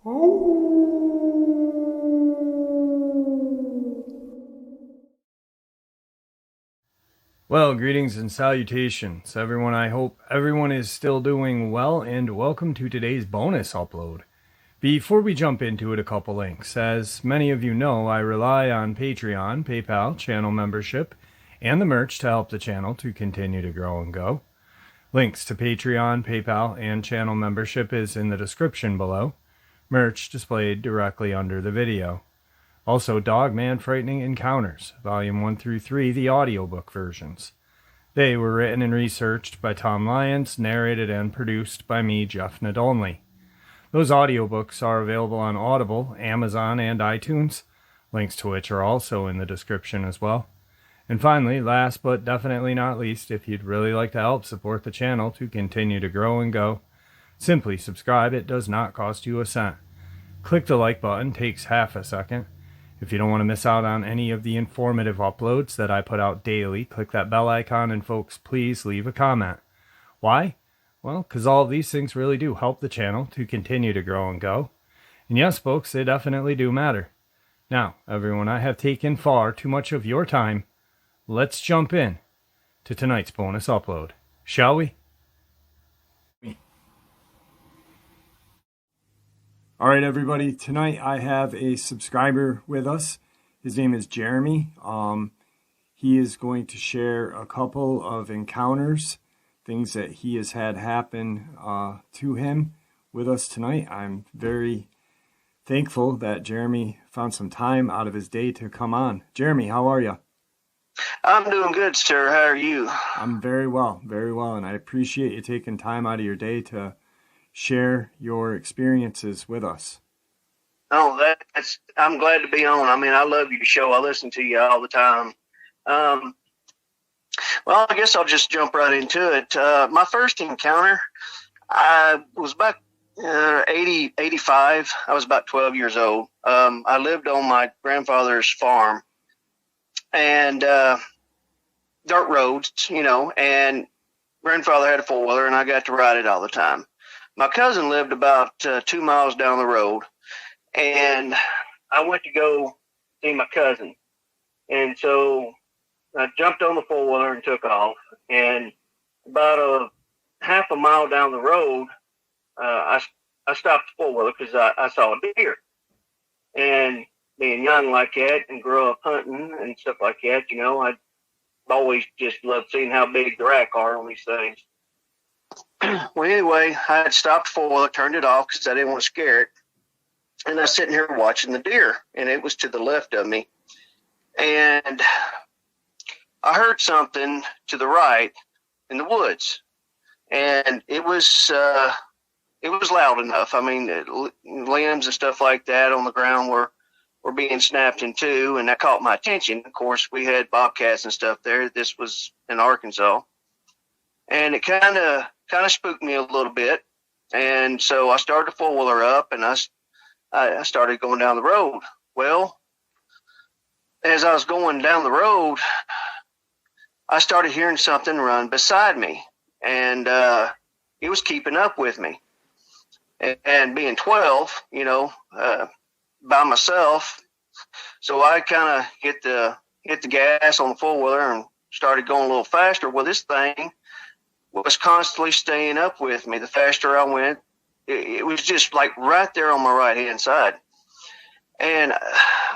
Well, greetings and salutations, everyone. I hope everyone is still doing well, and welcome to today's bonus upload. Before we jump into it, a couple links. As many of you know, I rely on Patreon, PayPal, channel membership, and the merch to help the channel to continue to grow and go. Links to Patreon, PayPal, and channel membership is in the description below. Merch displayed directly under the video. Also, Dogman Frightening Encounters, Volume 1 through 3, the audiobook versions. They were written and researched by Tom Lyons, narrated and produced by me, Jeff Nadolny. Those audiobooks are available on Audible, Amazon, and iTunes, links to which are also in the description as well. And finally, last but definitely not least, if you'd really like to help support the channel to continue to grow and go, simply subscribe. It does not cost you a cent. Click the like button, takes half a second. If you don't want to miss out on any of the informative uploads that I put out daily, click that bell icon, and folks, please leave a comment. Why? Well, because all of these things really do help the channel to continue to grow and go. And yes, folks, they definitely do matter. Now, everyone, I have taken far too much of your time. Let's jump in to tonight's bonus upload, shall we? All right, everybody. Tonight I have a subscriber with us. His name is Jeremy. He is going to share a couple of encounters, things that he has had happen to him with us tonight. I'm very thankful that Jeremy found some time out of his day to come on. Jeremy, how are you? I'm doing good, sir. How are you? I'm very well, and I appreciate you taking time out of your day to share your experiences with us. Oh, I'm glad to be on. I mean, I love your show. I listen to you all the time. Well, I guess I'll just jump right into it. My first encounter, I was about 85. I was about 12 years old. I lived on my grandfather's farm and dirt roads, and grandfather had a four-wheeler, and I got to ride it all the time. My cousin lived about 2 miles down the road, and I went to go see my cousin. And so I jumped on the four-wheeler and took off. And about a half a mile down the road, I stopped the four-wheeler because I saw a deer. And being young like that and grew up hunting and stuff like that, I always just loved seeing how big the rack are on these things. Well, anyway, I had stopped the four-wheeler, turned it off because I didn't want to scare it. And I was sitting here watching the deer, and it was to the left of me. And I heard something to the right in the woods, and it was loud enough. I mean, limbs and stuff like that on the ground were being snapped in two, and that caught my attention. Of course, we had bobcats and stuff there. This was in Arkansas, and it kind of spooked me a little bit. And so I started the four-wheeler up, and I started going down the road. Well, as I was going down the road, I started hearing something run beside me, and it was keeping up with me. And being 12, by myself, so I kind of hit the gas on the four-wheeler and started going a little faster. Well, this thing was constantly staying up with me. The faster I went, it was just like right there on my right-hand side. And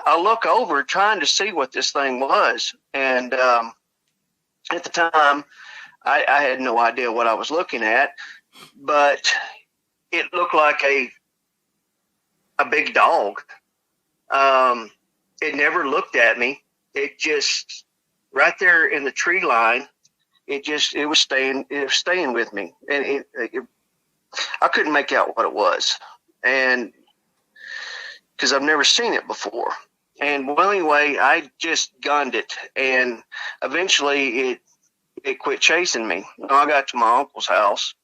I look over trying to see what this thing was. And at the time, I had no idea what I was looking at, but it looked like a big dog. It never looked at me. It just right there in the tree line. It was staying with me, and I couldn't make out what it was, and because I've never seen it before. And well, anyway, I just gunned it, and eventually it quit chasing me. I got to my uncle's house,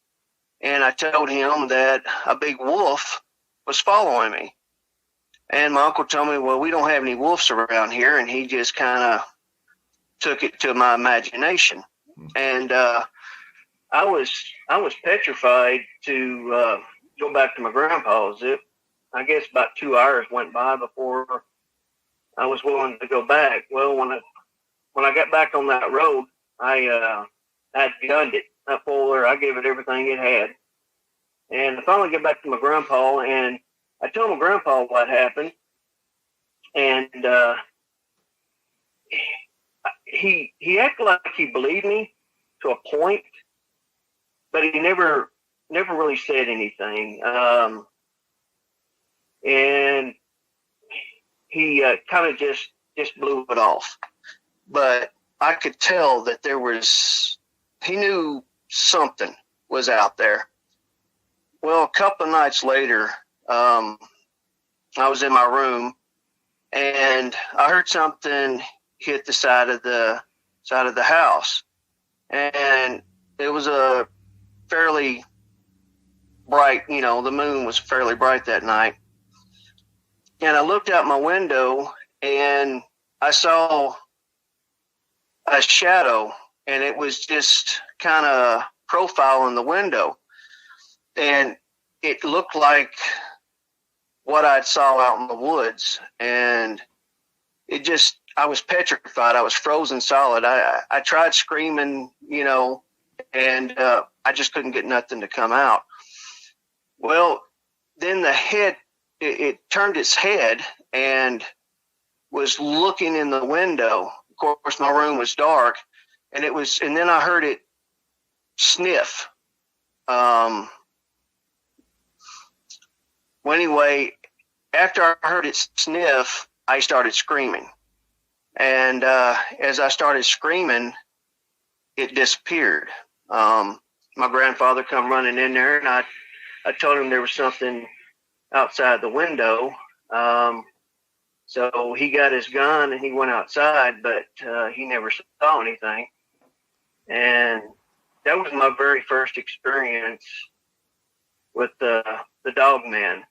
and I told him that a big wolf was following me. And my uncle told me, well, we don't have any wolves around here, and he just kind of took it to my imagination. And I was petrified to go back to my grandpa's. I guess about 2 hours went by before I was willing to go back. Well, when I got back on that road, I gunned it. That four-wheeler, I gave it everything it had. And I finally get back to my grandpa, and I told my grandpa what happened. And he acted like he believed me to a point, but he never really said anything. And he kind of just blew it off. But I could tell that he knew something was out there. Well, a couple of nights later, I was in my room and I heard something hit the side of the house, and it was a fairly bright, the moon was fairly bright that night. And I looked out my window and I saw a shadow, and it was just kind of profiling the window. And it looked like what I'd saw out in the woods. And I was petrified. I was frozen solid. I tried screaming, and I just couldn't get nothing to come out. Well, then the head, it turned its head and was looking in the window. Of course, my room was dark, and then I heard it sniff. Well, anyway, after I heard it sniff, I started screaming. And as I started screaming, it disappeared. My grandfather come running in there, and I told him there was something outside the window. So he got his gun and he went outside, but he never saw anything. And that was my very first experience with the Dogman.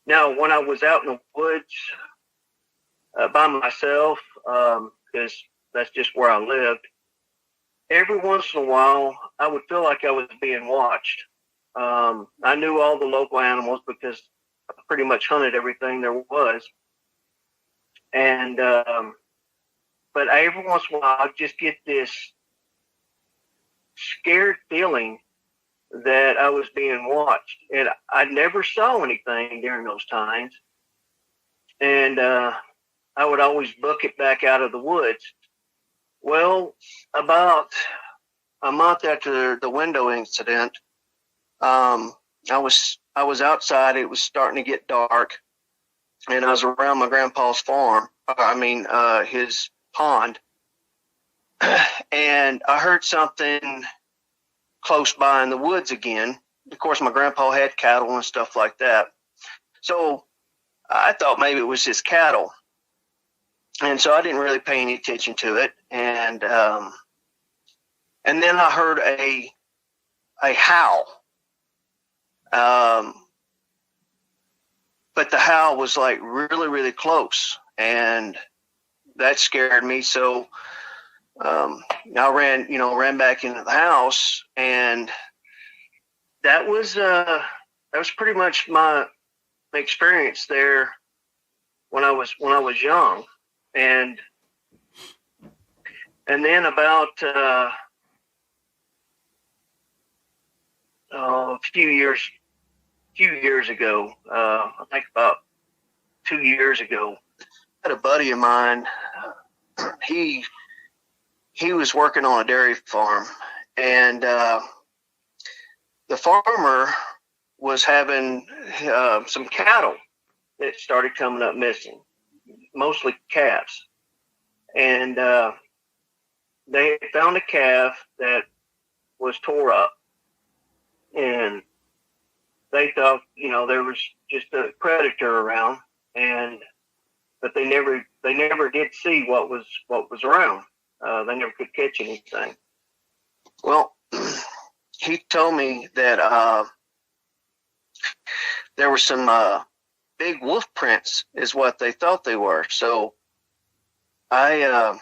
Now, when I was out in the woods by myself, because that's just where I lived, every once in a while, I would feel like I was being watched. I knew all the local animals because I pretty much hunted everything there was. And, but every once in a while, I'd just get this scared feeling that I was being watched. And I never saw anything during those times. And I would always book it back out of the woods. Well, about a month after the window incident, I was outside. It was starting to get dark, and I was around my grandpa's farm. His pond, and I heard something close by in the woods again. Of course, my grandpa had cattle and stuff like that, so I thought maybe it was his cattle, and so I didn't really pay any attention to it. And then I heard a howl. But the howl was like really, really close, and that scared me. So I ran back into the house, and that was pretty much my experience there when I was young. And then about a few years ago, I think about 2 years ago, I had a buddy of mine. He was working on a dairy farm, and the farmer was having some cattle that started coming up missing, mostly calves. And they found a calf that was tore up, and they thought, there was just a predator around, but they never did see what was around. They never could catch anything. Well, he told me that there were some big wolf prints, is what they thought they were. So I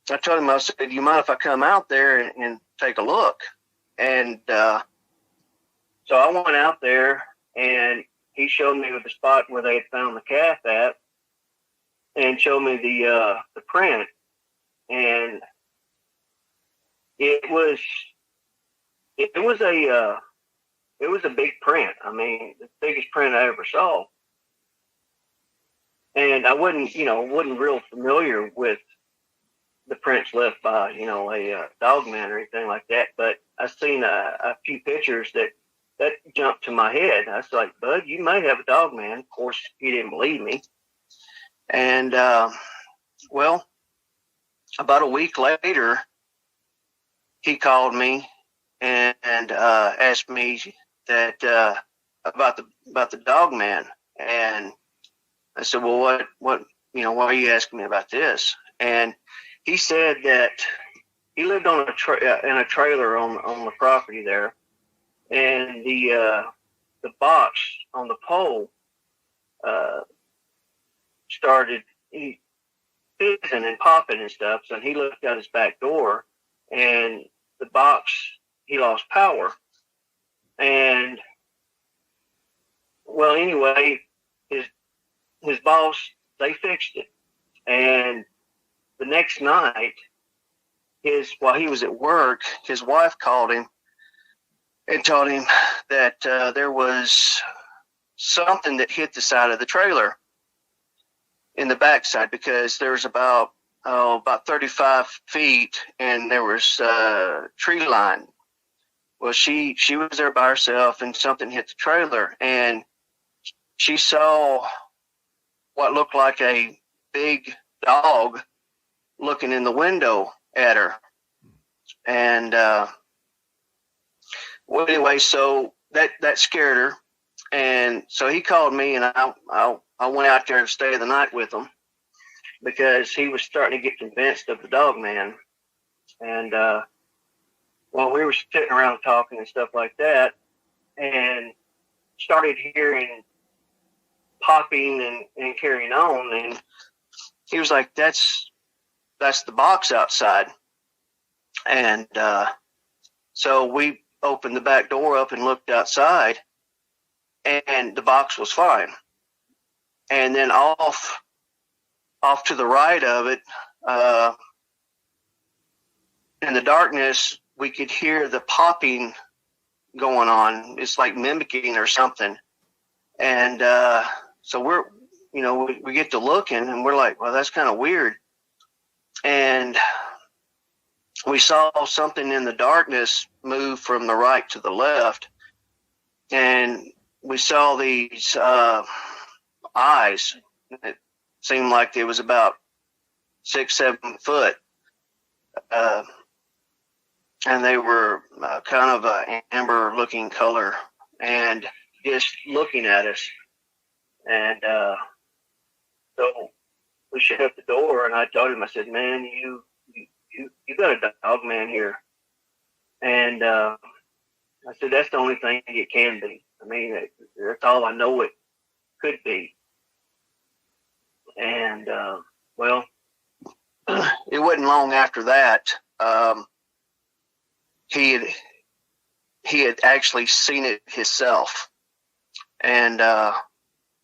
told him, I said, "Do you mind if I come out there and take a look?" And so I went out there, and he showed me the spot where they had found the calf at, and showed me the print, and it was a big print. I mean, the biggest print I ever saw. And I wasn't real familiar with the prints left by, a Dogman or anything like that. But I seen a few pictures that jumped to my head. I was like, Bud, you might have a Dogman. Of course, he didn't believe me. And, well, about a week later, he called me and asked me that about the Dogman. And I said, well, what, why are you asking me about this? And he said that he lived on in a trailer on the property there, and the box on the pole started fizzing and popping and stuff. So he looked out his back door, and the box, he lost power. And well, anyway, his boss, they fixed it. And the next night, while he was at work, his wife called him and told him that there was something that hit the side of the trailer in the backside, because there was about 35 feet, and there was tree line. Well, she was there by herself, and something hit the trailer, and she saw what looked like a big dog looking in the window at her. And well, anyway, so that scared her, and so he called me, and I went out there to stay the night with him, because he was starting to get convinced of the Dogman. And well, we were sitting around talking and stuff like that, and started hearing popping and carrying on, and he was like, that's the box outside. And so we opened the back door up and looked outside, and the box was fine. And then off to the right of it, in the darkness, we could hear the popping going on. It's like mimicking or something. And so we get to looking, and we're like, well, that's kind of weird. And we saw something in the darkness move from the right to the left, and we saw these eyes. It seemed like it was about 6-7 foot, and they were kind of an amber-looking color, and just looking at us. And so we shut up the door, and I told him, I said, man, you got a Dogman here. And I said, that's the only thing it can be. I mean, that's all I know it could be. And well, it wasn't long after that. He had actually seen it himself, and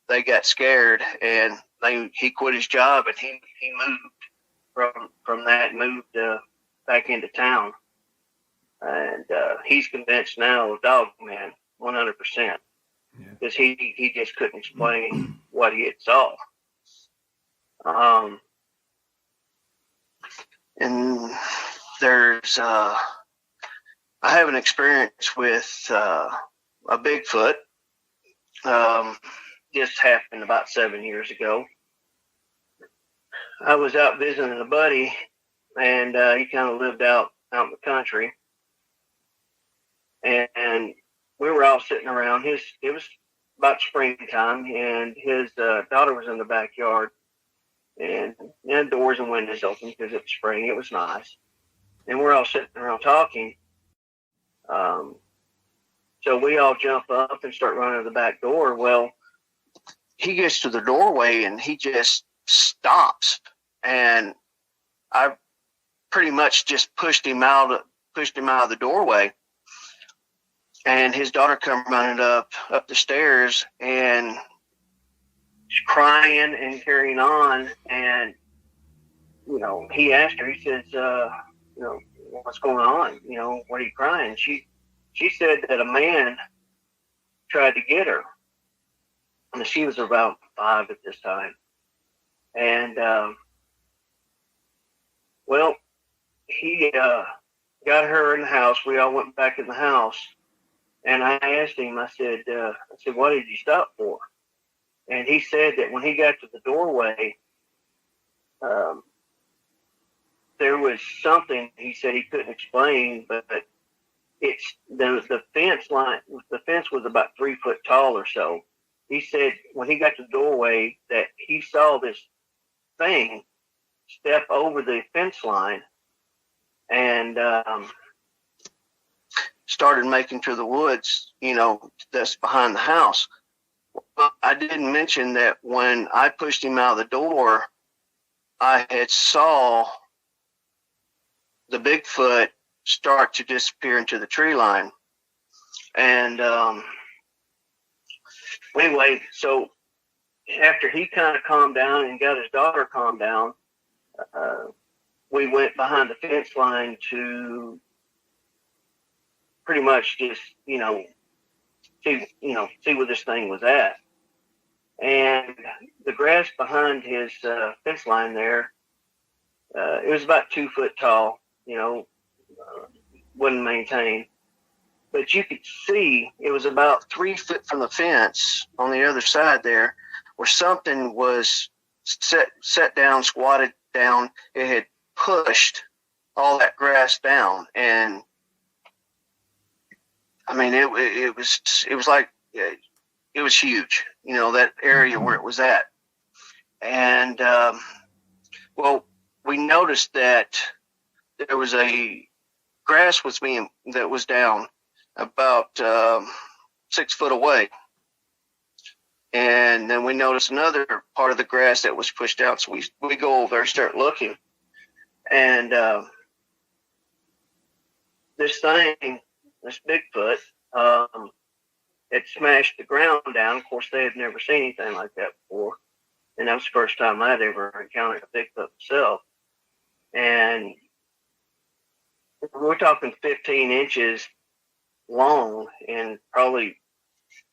they got scared, and he quit his job, and he moved from that, moved back into town, and he's convinced now of Dogman 100%, because he just couldn't explain what he had saw. And there's I have an experience with a Bigfoot. Just happened about 7 years ago. I was out visiting a buddy, and he kind of lived out in the country. And we were all sitting around. It was about springtime, and his daughter was in the backyard, and doors and windows open because it was spring. It was nice, and we're all sitting around talking. So we all jump up and start running to the back door. Well, he gets to the doorway, and he just stops, and I pretty much just pushed him out of the doorway. and his daughter come running up the stairs and crying and carrying on. And he asked her, he says, what's going on? What are you crying? She said that a man tried to get her. And she was about 5 at this time. And, well, he got her in the house. We all went back in the house. And I asked him, I said, what did you stop for? And he said that when he got to the doorway, there was something he said he couldn't explain, but the fence line. The fence was about 3 foot tall or so. He said when he got to the doorway that he saw this thing step over the fence line and started making to the woods, that's behind the house. Well, I didn't mention that when I pushed him out of the door, I had saw the Bigfoot start to disappear into the tree line. And anyway, so after he kind of calmed down and got his daughter calmed down, we went behind the fence line to pretty much just, see where this thing was at. And the grass behind his fence line there, it was about 2 foot tall, wasn't maintained. But you could see it was about 3 foot from the fence on the other side there, where something was set down, squatted down. It had pushed all that grass down, and I mean, it was like it was huge, that area where it was at. And well, we noticed that there was a grass that was down about 6 foot away. And then we noticed another part of the grass that was pushed out. So we go over there and start looking. And this Bigfoot, it smashed the ground down. Of course, they had never seen anything like that before. And that was the first time I'd ever encountered a Bigfoot myself. And we're talking 15 inches long and probably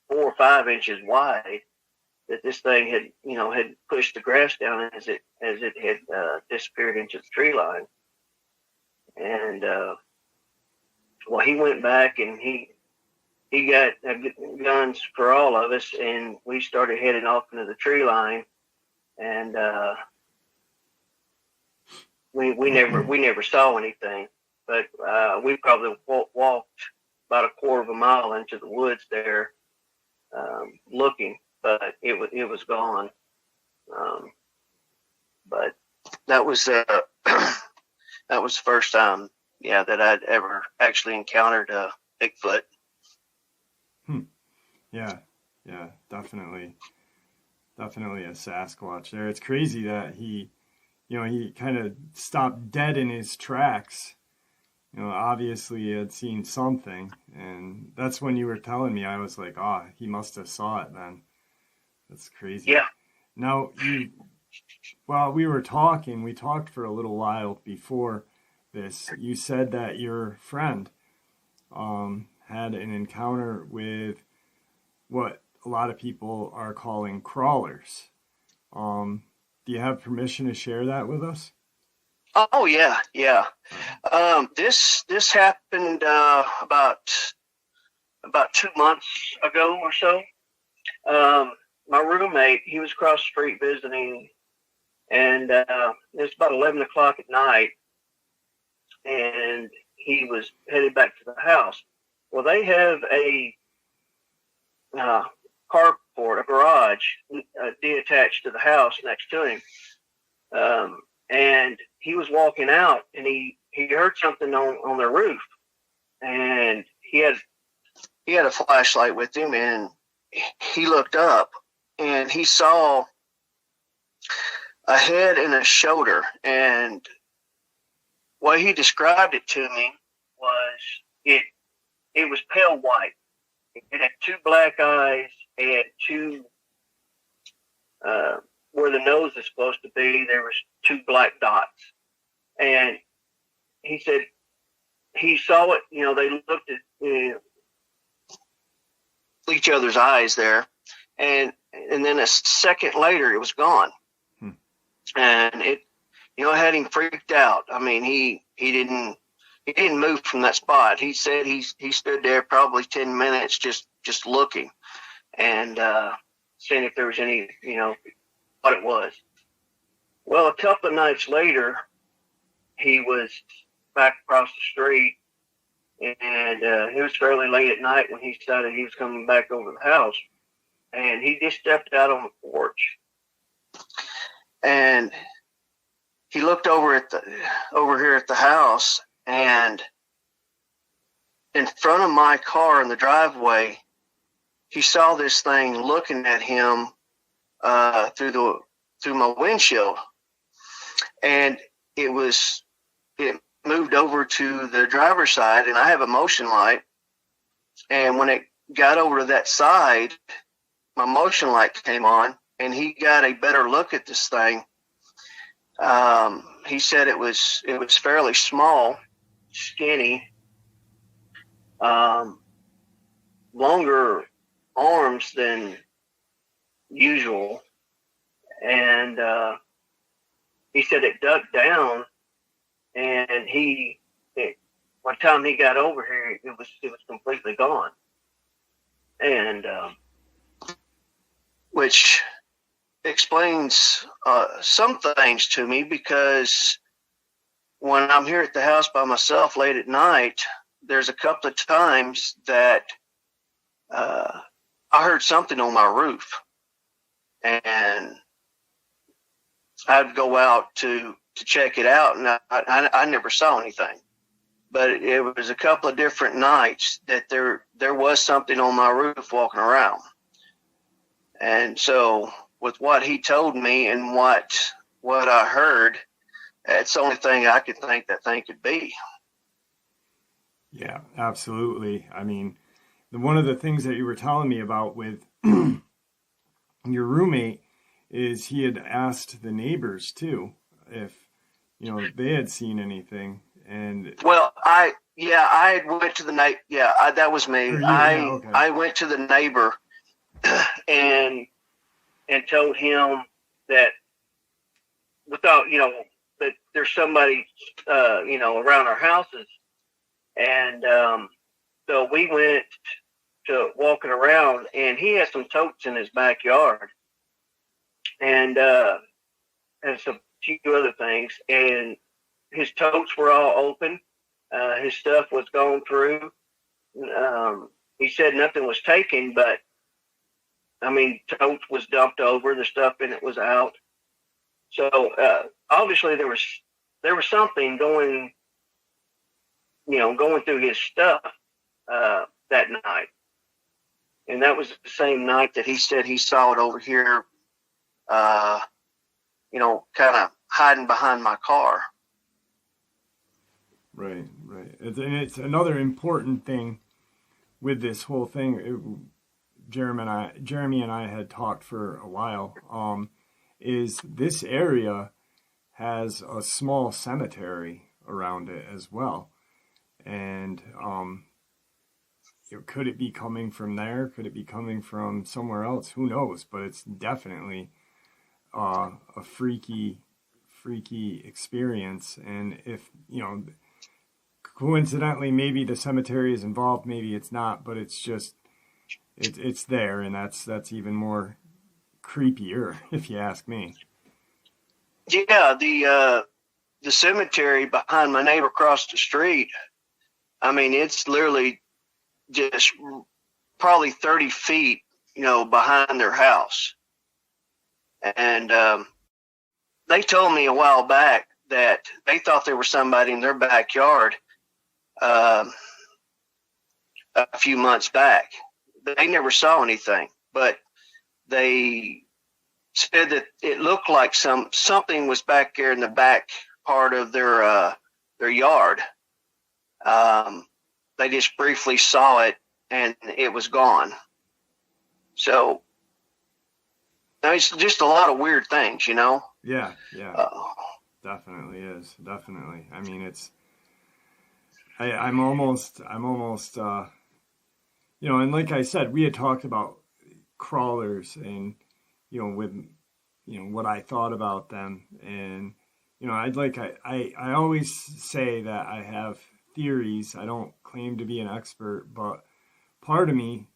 4 or 5 inches wide, that this thing had pushed the grass down as it had disappeared into the tree line. And well, he went back and he got guns for all of us, and we started heading off into the tree line. And we never saw anything, but we probably walked about a quarter of a mile into the woods there, looking, but it was gone. But that was that was the first time, that I'd ever actually encountered a Bigfoot. Yeah, definitely a Sasquatch there. It's crazy that he kind of stopped dead in his tracks. Obviously he had seen something, and that's when you were telling me, I was like, he must have saw it then. That's crazy. Yeah. Now, while we talked for a little while before this. You said that your friend had an encounter with what a lot of people are calling crawlers. Do you have permission to share that with us? Oh yeah. This happened about 2 months ago or so. My roommate, he was across the street visiting, and it was about 11 o'clock at night, and he was headed back to the house. Well, they have a carport, a garage, detached to the house next to him. And he was walking out, and he heard something on their roof, and he had a flashlight with him, and he looked up, and he saw a head and a shoulder. And what he described it to me was It was pale white. It had two black eyes and two, where the nose is supposed to be, there was two black dots. And he said he saw it, they looked at each other's eyes there. And then a second later, it was gone. And it had him freaked out. I mean, he didn't move from that spot. He said he stood there probably 10 minutes just looking and seeing if there was any, what it was. Well, a couple of nights later, he was back across the street, and it was fairly late at night when he decided he was coming back over the house, and he just stepped out on the porch, and he looked over here at the house, and in front of my car in the driveway, he saw this thing looking at him through my windshield, and it moved over to the driver's side, and I have a motion light, and when it got over to that side, my motion light came on, and he got a better look at this thing. He said it was fairly small, skinny, longer arms than usual, and he said it ducked down, and by the time he got over here, it was completely gone, and which explains some things to me, because when I'm here at the house by myself late at night, there's a couple of times that I heard something on my roof, and I'd go out to check it out, and I never saw anything. But it was a couple of different nights that there was something on my roof walking around. And so with what he told me and what I heard, that's the only thing I could think that thing could be. Yeah, absolutely. I mean, one of the things that you were telling me about with your roommate is he had asked the neighbors too if they had seen anything. And well, I went to the neighbor. Yeah, that was me. Okay. I went to the neighbor and told him that without that there's somebody around our houses, and so we went to walking around, and he has some totes in his backyard, and some few other things, and his totes were all open. His stuff was gone through. He said nothing was taken, but I mean, totes was dumped over. The stuff in it was out. So obviously there was something going through his stuff that night, and that was the same night that he said he saw it over here. Kind of hiding behind my car. Right. And it's another important thing with this whole thing. Jeremy and I had talked for a while. Is this area has a small cemetery around it as well, and could it be coming from there? Could it be coming from somewhere else? Who knows? But it's definitely a freaky experience. And if coincidentally, maybe the cemetery is involved, maybe it's not, but it's just it's there, and that's even more creepier, if you ask me. Yeah, the cemetery behind my neighbor across the street, I mean, it's literally just probably 30 feet, behind their house. And they told me a while back that they thought there was somebody in their backyard a few months back. They never saw anything, but they said that it looked like something was back there in the back part of their yard. they just briefly saw it and it was gone. So it's just a lot of weird things, you know? Yeah. Definitely is. Definitely. I mean, I'm almost, and like I said, we had talked about crawlers and, with, what I thought about them. And, I always say that I have theories. I don't claim to be an expert, but part of me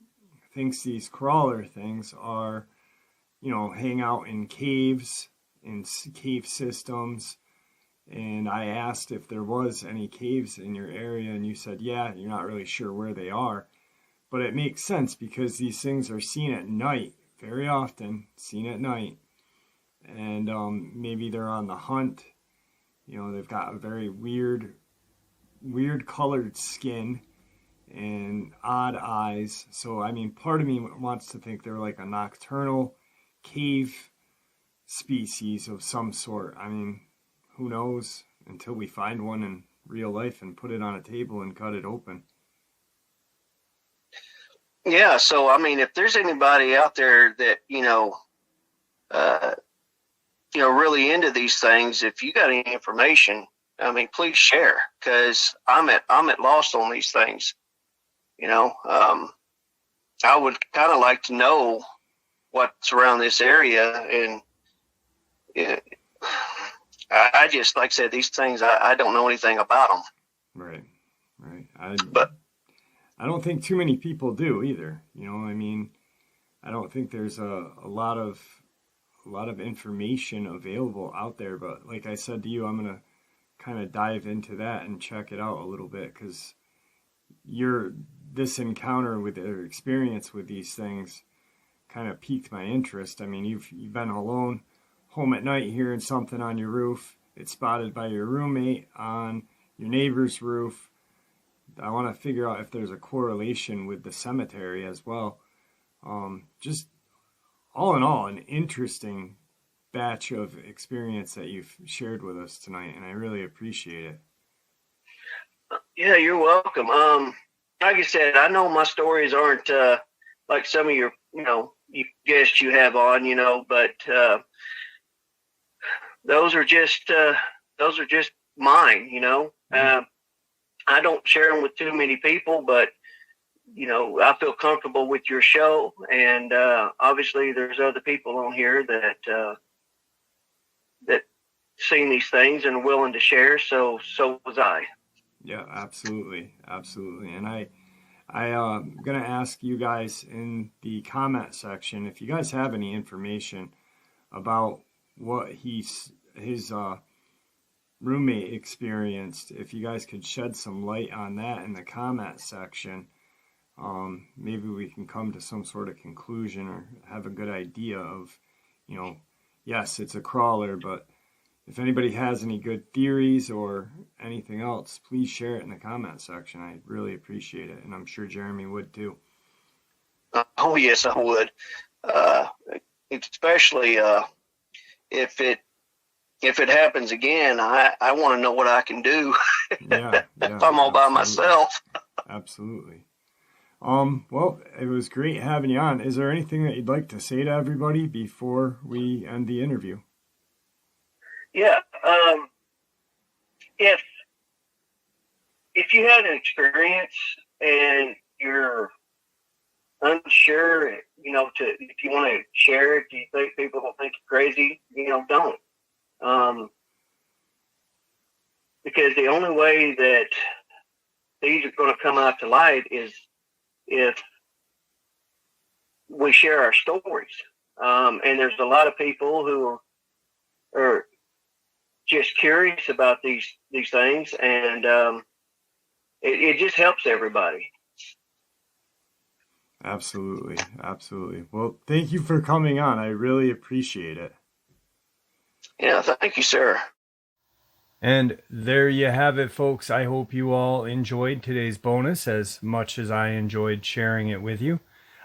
thinks these crawler things are, hang out in caves, in cave systems. And I asked if there was any caves in your area, and you said, yeah, you're not really sure where they are. But it makes sense because these things are seen at night, very often, seen at night. And maybe they're on the hunt. They've got a very weird colored skin and odd eyes. So, I mean, part of me wants to think they're like a nocturnal cave species of some sort. I mean, who knows until we find one in real life and put it on a table and cut it open. Yeah. So, I mean, if there's anybody out there that, really into these things, if you got any information, I mean, please share, because I'm at lost on these things. I would kind of like to know what's around this area, and I just, like I said, these things, I don't know anything about them. Right. I don't think too many people do either. I mean, I don't think there's a lot of information available out there. But like I said to you, I'm gonna kind of dive into that and check it out a little bit, because this encounter with or experience with these things kind of piqued my interest. I mean, you've been alone home at night hearing something on your roof. It's spotted by your roommate on your neighbor's roof. I want to figure out if there's a correlation with the cemetery as well. Just all in all, an interesting batch of experience that you've shared with us tonight, and I really appreciate it. Yeah, you're welcome. Like I said, I know my stories aren't like some of your, you guests you have on, but those are just mine, I don't share them with too many people, but I feel comfortable with your show, and obviously there's other people on here that seen these things and are willing to share. So was I. Yeah, absolutely, and I'm gonna ask you guys in the comment section if you guys have any information about what his roommate experienced. If you guys could shed some light on that in the comment section, maybe we can come to some sort of conclusion or have a good idea of, yes, it's a crawler, but if anybody has any good theories or anything else, please share it in the comment section. I'd really appreciate it, and I'm sure Jeremy would too. Oh yes, I would. Especially if it happens again, I want to know what I can do. Yeah, if I'm all by myself. Absolutely. Well, it was great having you on. Is there anything that you'd like to say to everybody before we end the interview? Yeah. If you had an experience and you're unsure, if you want to share it, do you think people will think you're crazy? Don't. Because the only way that these are going to come out to light is if we share our stories. And there's a lot of people who are just curious about these things, and it just helps everybody. Absolutely. Well, thank you for coming on. I really appreciate it. Yeah, thank you, sir. And there you have it, folks. I hope you all enjoyed today's bonus as much as I enjoyed sharing it with you.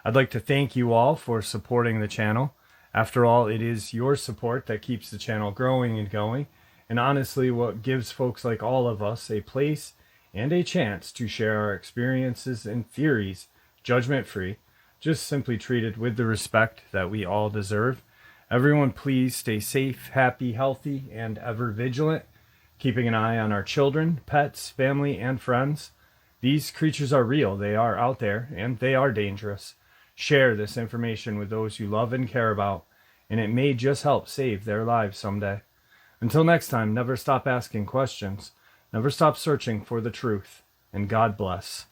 I'd like to thank you all for supporting the channel. After all, it is your support that keeps the channel growing and going, and honestly what gives folks like all of us a place and a chance to share our experiences and theories judgment-free, just simply treated with the respect that we all deserve. Everyone please stay safe, happy, healthy, and ever vigilant, keeping an eye on our children, pets, family, and friends. These creatures are real, they are out there, and they are dangerous. Share this information with those you love and care about, and it may just help save their lives someday. Until next time, never stop asking questions, never stop searching for the truth, and God bless.